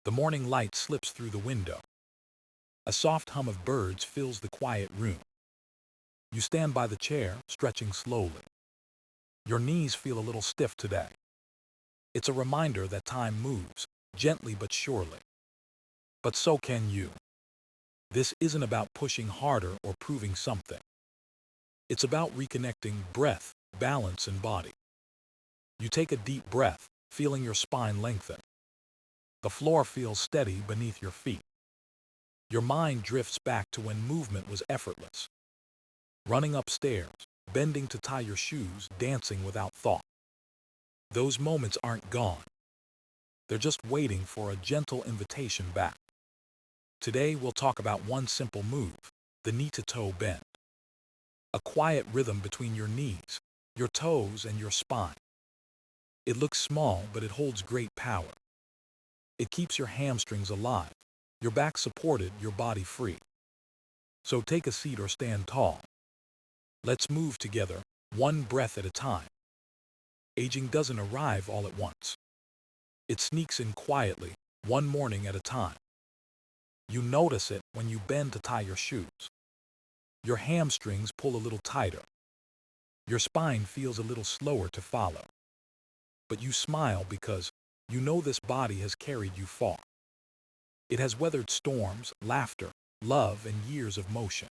The morning light slips through the window. A soft hum of birds fills the quiet room. You stand by the chair, stretching slowly. Your knees feel a little stiff today. It's a reminder that time moves, gently but surely. But so can you. This isn't about pushing harder or proving something. It's about reconnecting breath, balance, and body. You take a deep breath, feeling your spine lengthen. The floor feels steady beneath your feet. Your mind drifts back to when movement was effortless. Running upstairs, bending to tie your shoes, dancing without thought. Those moments aren't gone. They're just waiting for a gentle invitation back. Today we'll talk about one simple move, the knee-to-toe bend. A quiet rhythm between your knees, your toes, and your spine. It looks small, but it holds great power. It keeps your hamstrings alive, your back supported, your body free. So take a seat or stand tall. Let's move together, one breath at a time. Aging doesn't arrive all at once. It sneaks in quietly, one morning at a time. You notice it when you bend to tie your shoes. Your hamstrings pull a little tighter. Your spine feels a little slower to follow. But you smile because you know this body has carried you far. It has weathered storms, laughter, love, and years of motion.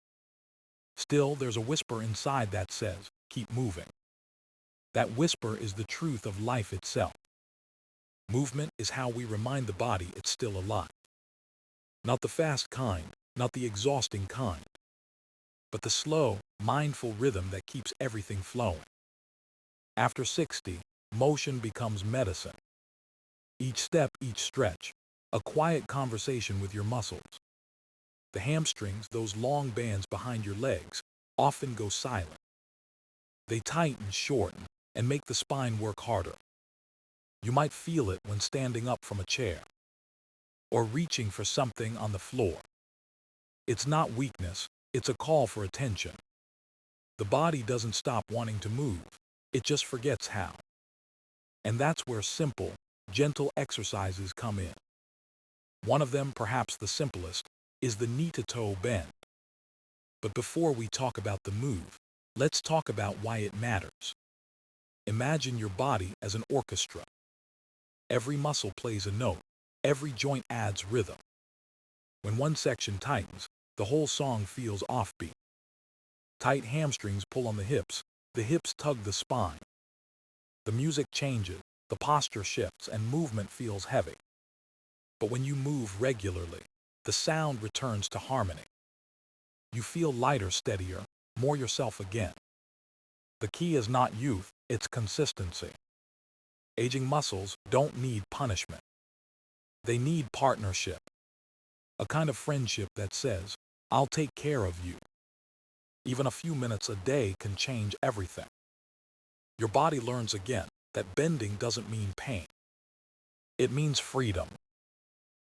Still, there's a whisper inside that says, keep moving. That whisper is the truth of life itself. Movement is how we remind the body it's still alive. Not the fast kind, not the exhausting kind, but the slow, mindful rhythm that keeps everything flowing. After 60, motion becomes medicine. Each step, each stretch, a quiet conversation with your muscles. The hamstrings, those long bands behind your legs, often go silent. They tighten, shorten, and make the spine work harder. You might feel it when standing up from a chair or reaching for something on the floor. It's not weakness, it's a call for attention. The body doesn't stop wanting to move, it just forgets how. And that's where simple, gentle exercises come in. One of them, perhaps the simplest, is the knee-to-toe bend. But before we talk about the move, let's talk about why it matters. Imagine your body as an orchestra. Every muscle plays a note, every joint adds rhythm. When one section tightens, the whole song feels offbeat. Tight hamstrings pull on the hips tug the spine. The music changes, the posture shifts, and movement feels heavy. But when you move regularly, the sound returns to harmony. You feel lighter, steadier, more yourself again. The key is not youth, it's consistency. Aging muscles don't need punishment. They need partnership. A kind of friendship that says, I'll take care of you. Even a few minutes a day can change everything. Your body learns again that bending doesn't mean pain. It means freedom.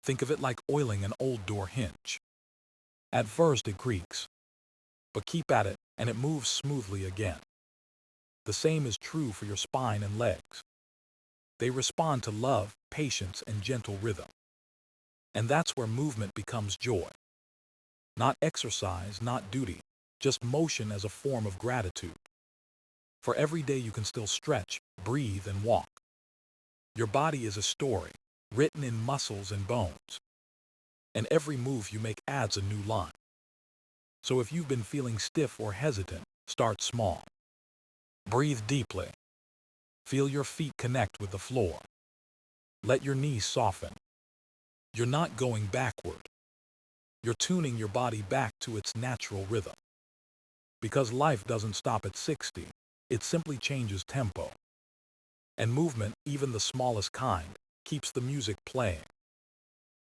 Think of it like oiling an old door hinge. At first it creaks, but keep at it and it moves smoothly again. The same is true for your spine and legs. They respond to love, patience, and gentle rhythm. And that's where movement becomes joy. Not exercise, not duty, just motion as a form of gratitude. For every day you can still stretch, breathe, and walk. Your body is a story, written in muscles and bones. And every move you make adds a new line. So if you've been feeling stiff or hesitant, start small. Breathe deeply. Feel your feet connect with the floor. Let your knees soften. You're not going backward. You're tuning your body back to its natural rhythm. Because life doesn't stop at 60, it simply changes tempo. And movement, even the smallest kind, keeps the music playing.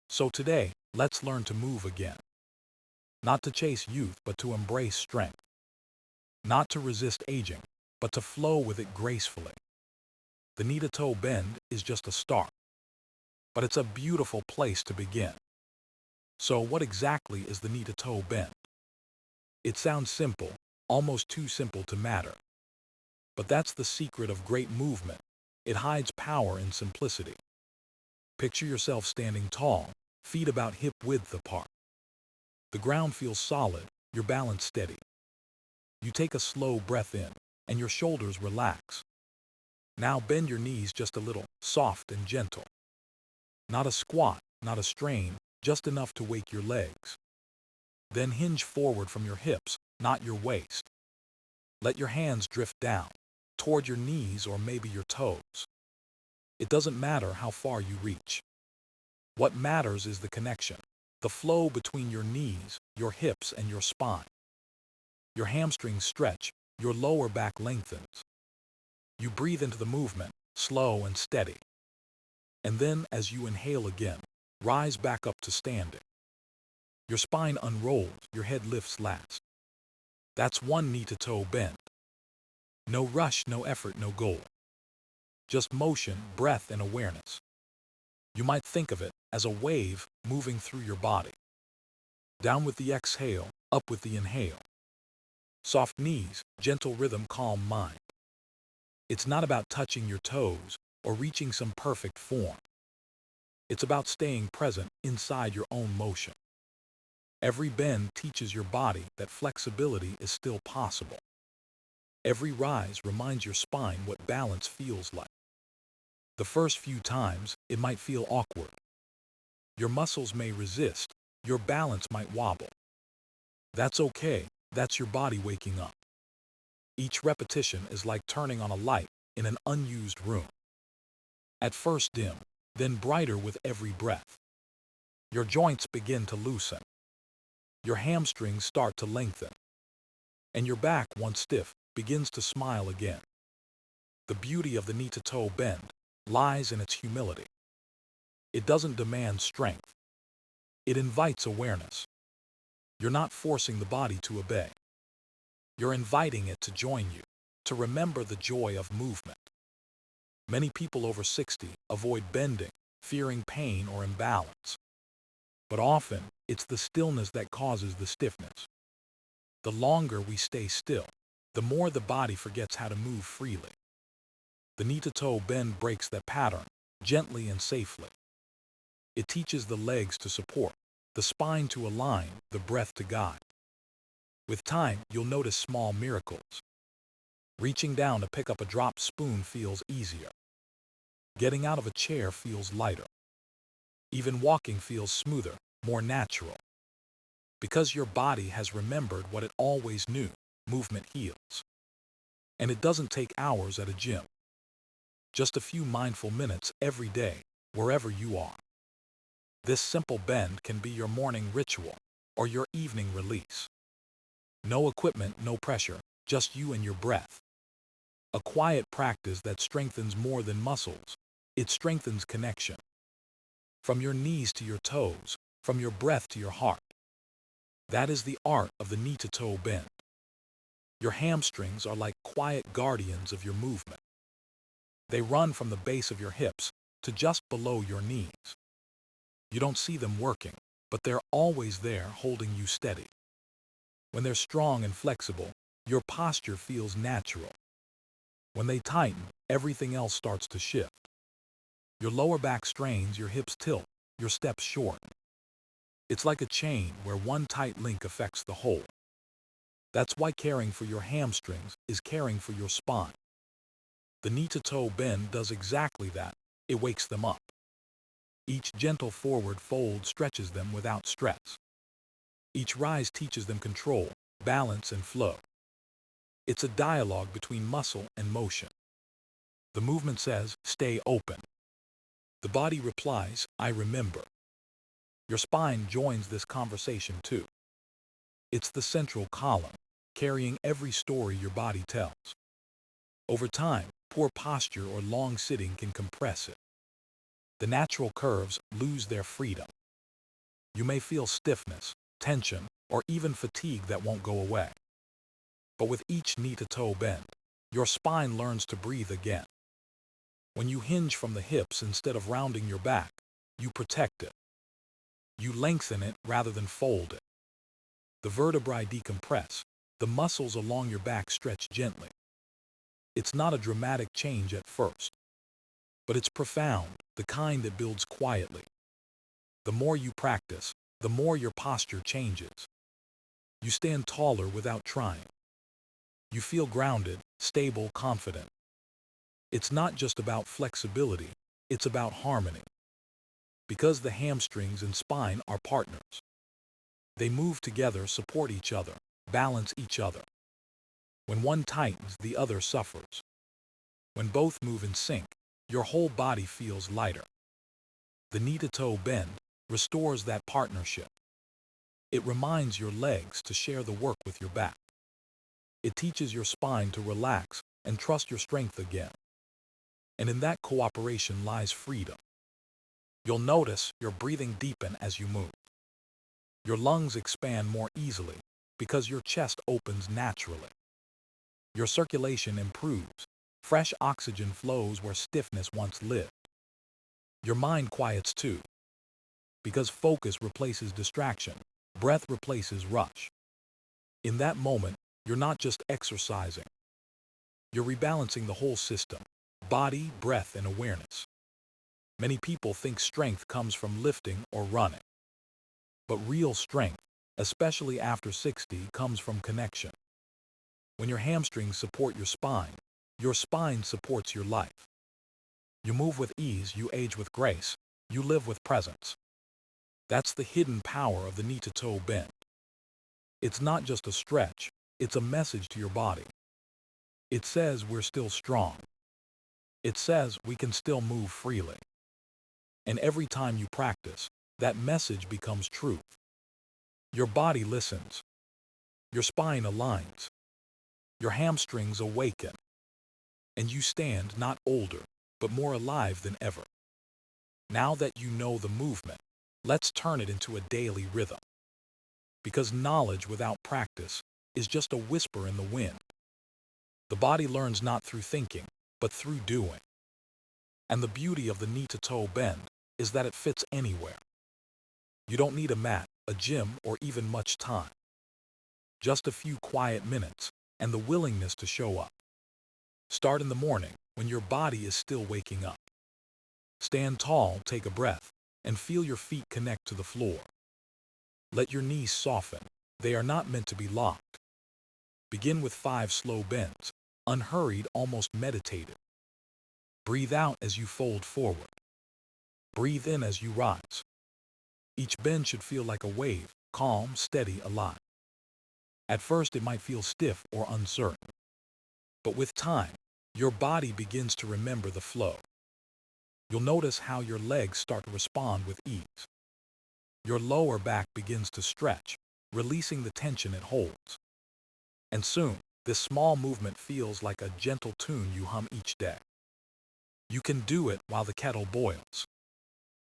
So today, let's learn to move again. Not to chase youth, but to embrace strength. Not to resist aging, but to flow with it gracefully. The knee-to-toe bend is just a start, but it's a beautiful place to begin. So what exactly is the knee-to-toe bend? It sounds simple, almost too simple to matter. But that's the secret of great movement. It hides power in simplicity. Picture yourself standing tall, feet about hip width apart. The ground feels solid, your balance steady. You take a slow breath in, and your shoulders relax. Now bend your knees just a little, soft and gentle. Not a squat, not a strain, just enough to wake your legs. Then hinge forward from your hips, not your waist. Let your hands drift down, toward your knees or maybe your toes. It doesn't matter how far you reach. What matters is the connection, the flow between your knees, your hips, and your spine. Your hamstrings stretch, your lower back lengthens. You breathe into the movement, slow and steady. And then, as you inhale again, rise back up to standing. Your spine unrolls, your head lifts last. That's one knee-to-toe bend. No rush, no effort, no goal. Just motion, breath, and awareness. You might think of it as a wave moving through your body. Down with the exhale, up with the inhale. Soft knees, gentle rhythm, calm mind. It's not about touching your toes or reaching some perfect form. It's about staying present inside your own motion. Every bend teaches your body that flexibility is still possible. Every rise reminds your spine what balance feels like. The first few times, it might feel awkward. Your muscles may resist, your balance might wobble. That's okay, that's your body waking up. Each repetition is like turning on a light in an unused room. At first dim, then brighter with every breath. Your joints begin to loosen. Your hamstrings start to lengthen. And your back, once stiff, begins to smile again. The beauty of the knee-to-toe bend lies in its humility. It doesn't demand strength. It invites awareness. You're not forcing the body to obey. You're inviting it to join you, to remember the joy of movement. Many people over 60 avoid bending, fearing pain or imbalance. But often, it's the stillness that causes the stiffness. The longer we stay still, the more the body forgets how to move freely. The knee-to-toe bend breaks that pattern, gently and safely. It teaches the legs to support, the spine to align, the breath to guide. With time, you'll notice small miracles. Reaching down to pick up a dropped spoon feels easier. Getting out of a chair feels lighter. Even walking feels smoother, more natural. Because your body has remembered what it always knew, movement heals. And it doesn't take hours at a gym. Just a few mindful minutes every day, wherever you are. This simple bend can be your morning ritual or your evening release. No equipment, no pressure, just you and your breath. A quiet practice that strengthens more than muscles. It strengthens connection. From your knees to your toes, from your breath to your heart. That is the art of the knee-to-toe bend. Your hamstrings are like quiet guardians of your movement. They run from the base of your hips to just below your knees. You don't see them working, but they're always there holding you steady. When they're strong and flexible, your posture feels natural. When they tighten, everything else starts to shift. Your lower back strains, your hips tilt, your steps shorten. It's like a chain where one tight link affects the whole. That's why caring for your hamstrings is caring for your spine. The knee-to-toe bend does exactly that. It wakes them up. Each gentle forward fold stretches them without stress. Each rise teaches them control, balance, and flow. It's a dialogue between muscle and motion. The movement says, "Stay open." The body replies, "I remember." Your spine joins this conversation too. It's the central column, carrying every story your body tells. Over time, poor posture or long sitting can compress it. The natural curves lose their freedom. You may feel stiffness, tension, or even fatigue that won't go away. But with each knee-to-toe bend, your spine learns to breathe again. When you hinge from the hips instead of rounding your back, you protect it. You lengthen it rather than fold it. The vertebrae decompress, the muscles along your back stretch gently. It's not a dramatic change at first, but it's profound, the kind that builds quietly. The more you practice, the more your posture changes. You stand taller without trying. You feel grounded, stable, confident. It's not just about flexibility, it's about harmony. Because the hamstrings and spine are partners. They move together, support each other, balance each other. When one tightens, the other suffers. When both move in sync, your whole body feels lighter. The knee-to-toe bend restores that partnership. It reminds your legs to share the work with your back. It teaches your spine to relax and trust your strength again. And in that cooperation lies freedom. You'll notice your breathing deepen as you move. Your lungs expand more easily because your chest opens naturally. Your circulation improves. Fresh oxygen flows where stiffness once lived. Your mind quiets too, because focus replaces distraction, breath replaces rush. In that moment, you're not just exercising. You're rebalancing the whole system, body, breath, and awareness. Many people think strength comes from lifting or running. But real strength, especially after 60, comes from connection. When your hamstrings support your spine supports your life. You move with ease, you age with grace, you live with presence. That's the hidden power of the knee-to-toe bend. It's not just a stretch, it's a message to your body. It says we're still strong. It says we can still move freely. And every time you practice, that message becomes truth. Your body listens. Your spine aligns. Your hamstrings awaken. And you stand not older, but more alive than ever. Now that you know the movement, let's turn it into a daily rhythm. Because knowledge without practice is just a whisper in the wind. The body learns not through thinking, but through doing. And the beauty of the knee-to-toe bend is that it fits anywhere. You don't need a mat, a gym, or even much time. Just a few quiet minutes and the willingness to show up. Start in the morning when your body is still waking up. Stand tall, take a breath, and feel your feet connect to the floor. Let your knees soften. They are not meant to be locked. Begin with 5 slow bends, unhurried, almost meditative. Breathe out as you fold forward. Breathe in as you rise. Each bend should feel like a wave, calm, steady, alive. At first it might feel stiff or uncertain. But with time, your body begins to remember the flow. You'll notice how your legs start to respond with ease. Your lower back begins to stretch, releasing the tension it holds. And soon, this small movement feels like a gentle tune you hum each day. You can do it while the kettle boils.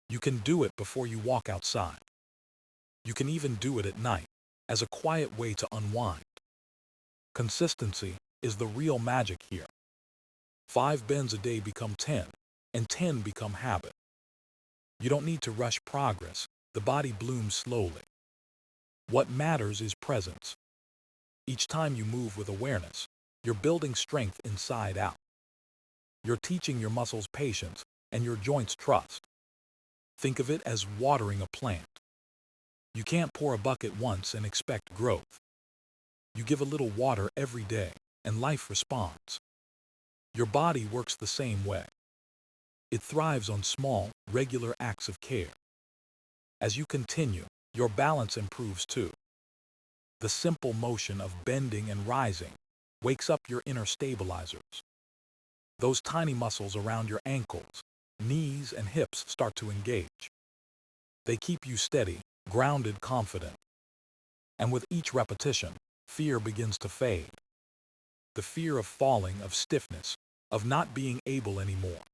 You can do it before you walk outside. You can even do it at night, as a quiet way to unwind. Consistency is the real magic here. 5 bends a day become 10, and 10 become habit. You don't need to rush progress. The body blooms slowly. What matters is presence. Each time you move with awareness, you're building strength inside out. You're teaching your muscles patience and your joints trust. Think of it as watering a plant. You can't pour a bucket once and expect growth. You give a little water every day, and life responds. Your body works the same way. It thrives on small, regular acts of care. As you continue, your balance improves too. The simple motion of bending and rising wakes up your inner stabilizers. Those tiny muscles around your ankles, knees, and hips start to engage. They keep you steady, grounded, confident. And with each repetition, fear begins to fade. The fear of falling, of stiffness, of not being able anymore.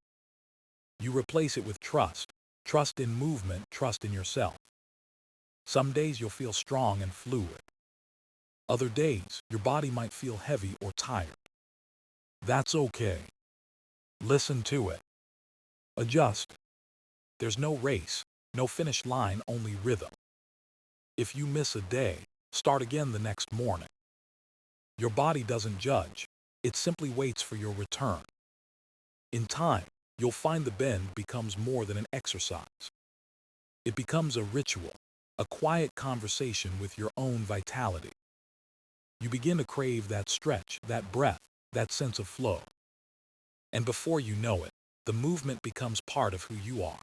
You replace it with trust. Trust in movement, trust in yourself. Some days you'll feel strong and fluid. Other days, your body might feel heavy or tired. That's okay. Listen to it. Adjust. There's no race, no finish line, only rhythm. If you miss a day, start again the next morning. Your body doesn't judge. It simply waits for your return. In time, you'll find the bend becomes more than an exercise. It becomes a ritual, a quiet conversation with your own vitality. You begin to crave that stretch, that breath, that sense of flow. And before you know it, the movement becomes part of who you are.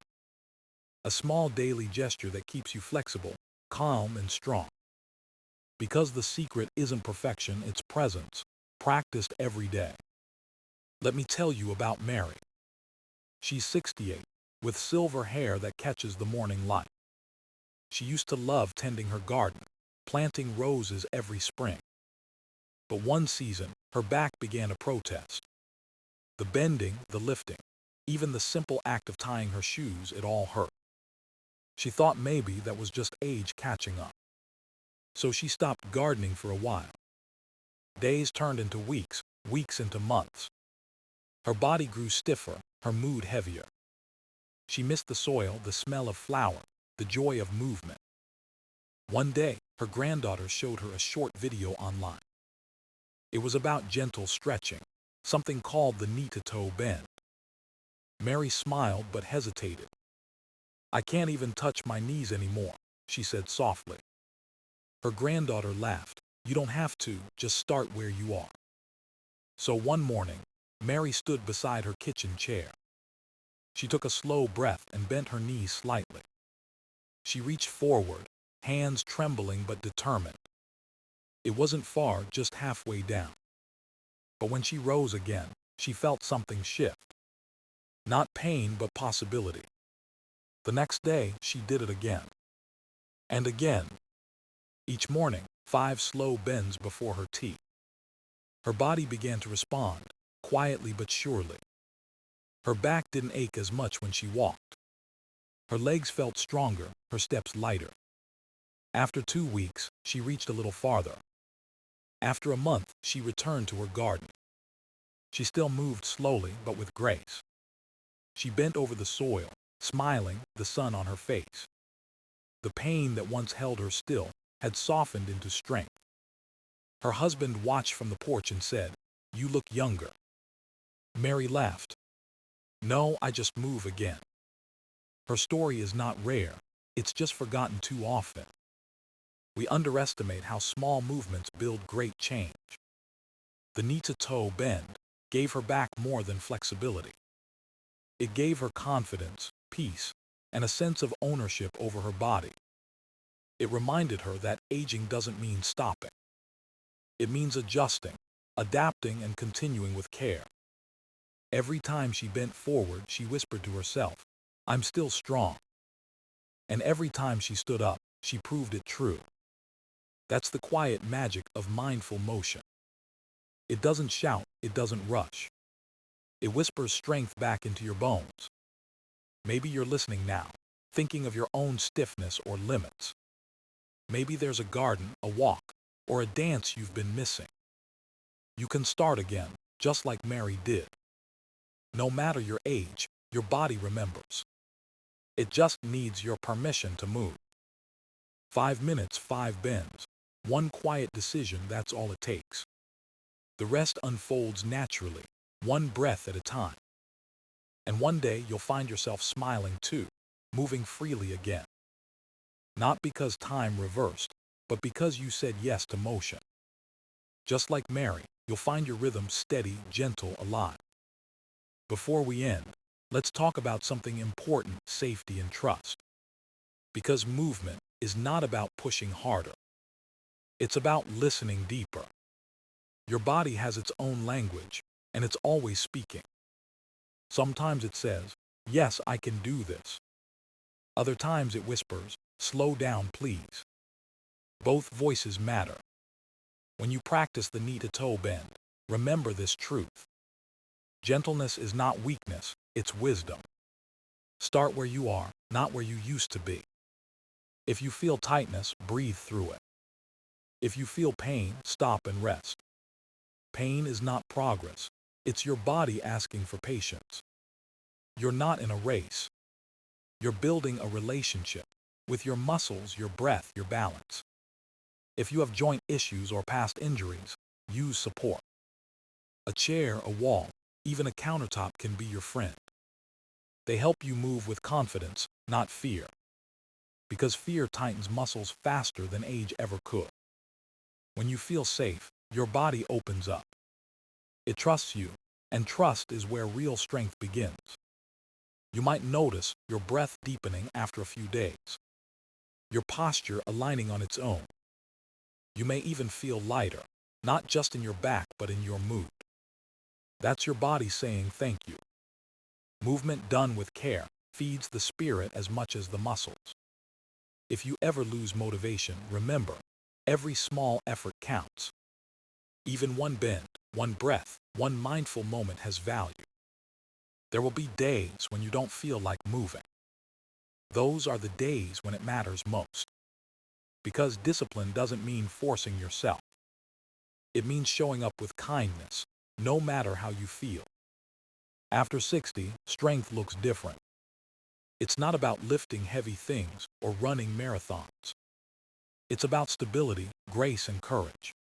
A small daily gesture that keeps you flexible, calm, and strong. Because the secret isn't perfection, it's presence, practiced every day. Let me tell you about Mary. She's 68, with silver hair that catches the morning light. She used to love tending her garden, planting roses every spring. But one season, her back began to protest. The bending, the lifting, even the simple act of tying her shoes, it all hurt. She thought maybe that was just age catching up. So she stopped gardening for a while. Days turned into weeks, weeks into months. Her body grew stiffer, her mood heavier. She missed the soil, the smell of flower, the joy of movement. One day, her granddaughter showed her a short video online. It was about gentle stretching, something called the knee-to-toe bend. Mary smiled but hesitated. "I can't even touch my knees anymore," she said softly. Her granddaughter laughed. "You don't have to, just start where you are." So one morning, Mary stood beside her kitchen chair. She took a slow breath and bent her knees slightly. She reached forward, hands trembling but determined. It wasn't far, just halfway down. But when she rose again, she felt something shift. Not pain, but possibility. The next day, she did it again. And again. Each morning, 5 slow bends before her tea. Her body began to respond, quietly but surely. Her back didn't ache as much when she walked. Her legs felt stronger, her steps lighter. After 2 weeks, she reached a little farther. After a month, she returned to her garden. She still moved slowly, but with grace. She bent over the soil, smiling, the sun on her face. The pain that once held her still had softened into strength. Her husband watched from the porch and said, "You look younger." Mary laughed. "No, I just move again." Her story is not rare, it's just forgotten too often. We underestimate how small movements build great change. The knee-to-toe bend gave her back more than flexibility. It gave her confidence, peace, and a sense of ownership over her body. It reminded her that aging doesn't mean stopping. It means adjusting, adapting, and continuing with care. Every time she bent forward, she whispered to herself, "I'm still strong." And every time she stood up, she proved it true. That's the quiet magic of mindful motion. It doesn't shout, it doesn't rush. It whispers strength back into your bones. Maybe you're listening now, thinking of your own stiffness or limits. Maybe there's a garden, a walk, or a dance you've been missing. You can start again, just like Mary did. No matter your age, your body remembers. It just needs your permission to move. 5 minutes, 5 bends. One quiet decision, that's all it takes. The rest unfolds naturally, one breath at a time. And one day you'll find yourself smiling too, moving freely again. Not because time reversed, but because you said yes to motion. Just like Mary, you'll find your rhythm steady, gentle, alive. Before we end, let's talk about something important, safety and trust. Because movement is not about pushing harder. It's about listening deeper. Your body has its own language, and it's always speaking. Sometimes it says, "Yes, I can do this." Other times it whispers, "Slow down, please." Both voices matter. When you practice the knee-to-toe bend, remember this truth. Gentleness is not weakness, it's wisdom. Start where you are, not where you used to be. If you feel tightness, breathe through it. If you feel pain, stop and rest. Pain is not progress. It's your body asking for patience. You're not in a race. You're building a relationship with your muscles, your breath, your balance. If you have joint issues or past injuries, use support. A chair, a wall, even a countertop can be your friend. They help you move with confidence, not fear. Because fear tightens muscles faster than age ever could. When you feel safe, your body opens up. It trusts you, and trust is where real strength begins. You might notice your breath deepening after a few days, your posture aligning on its own. You may even feel lighter, not just in your back but in your mood. That's your body saying thank you. Movement done with care feeds the spirit as much as the muscles. If you ever lose motivation, remember, every small effort counts. Even one bend, one breath, one mindful moment has value. There will be days when you don't feel like moving. Those are the days when it matters most. Because discipline doesn't mean forcing yourself. It means showing up with kindness, no matter how you feel. After 60, strength looks different. It's not about lifting heavy things or running marathons. It's about stability, grace, and courage.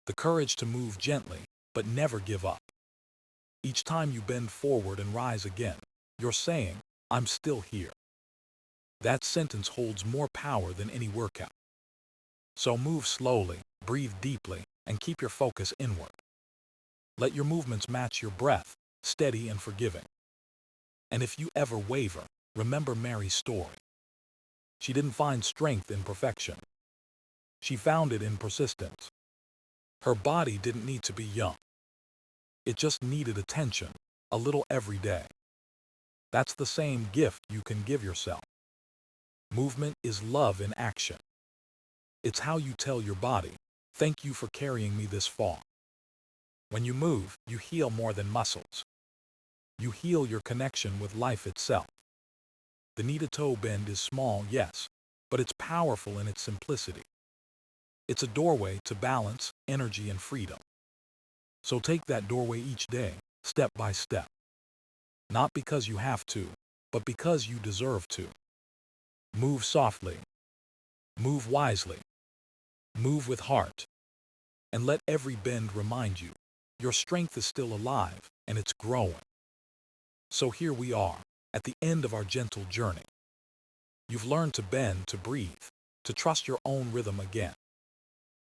The courage to move gently, but never give up. Each time you bend forward and rise again, you're saying, I'm still here. That sentence holds more power than any workout. So move slowly, breathe deeply, and keep your focus inward. Let your movements match your breath, steady and forgiving. And if you ever waver, remember Mary's story. She didn't find strength in perfection. She found it in persistence. Her body didn't need to be young. It just needed attention, a little every day. That's the same gift you can give yourself. Movement is love in action. It's how you tell your body, thank you for carrying me this far. When you move, you heal more than muscles. You heal your connection with life itself. The knee toe bend is small, yes, but it's powerful in its simplicity. It's a doorway to balance, energy, and freedom. So take that doorway each day, step by step. Not because you have to, but because you deserve to. Move softly. Move wisely. Move with heart. And let every bend remind you, your strength is still alive, and it's growing. So here we are, at the end of our gentle journey. You've learned to bend, to breathe, to trust your own rhythm again.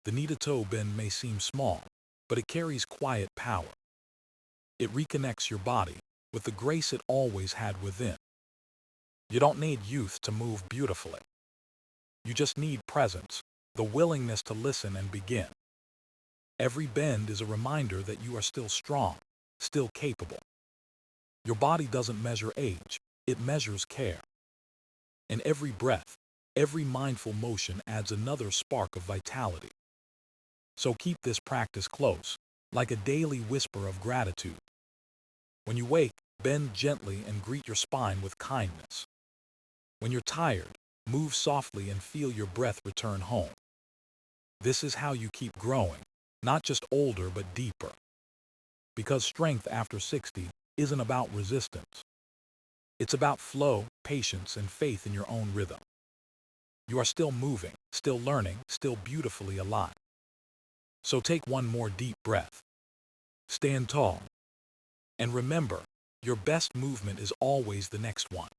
The knee-to-toe bend may seem small, but it carries quiet power. It reconnects your body with the grace it always had within. You don't need youth to move beautifully. You just need presence, the willingness to listen and begin. Every bend is a reminder that you are still strong, still capable. Your body doesn't measure age, it measures care. And every breath, every mindful motion adds another spark of vitality. So keep this practice close, like a daily whisper of gratitude. When you wake, bend gently and greet your spine with kindness. When you're tired, move softly and feel your breath return home. This is how you keep growing, not just older but deeper. Because strength after 60 isn't about resistance. It's about flow, patience, and faith in your own rhythm. You are still moving, still learning, still beautifully alive. So take one more deep breath. Stand tall. And remember, your best movement is always the next one.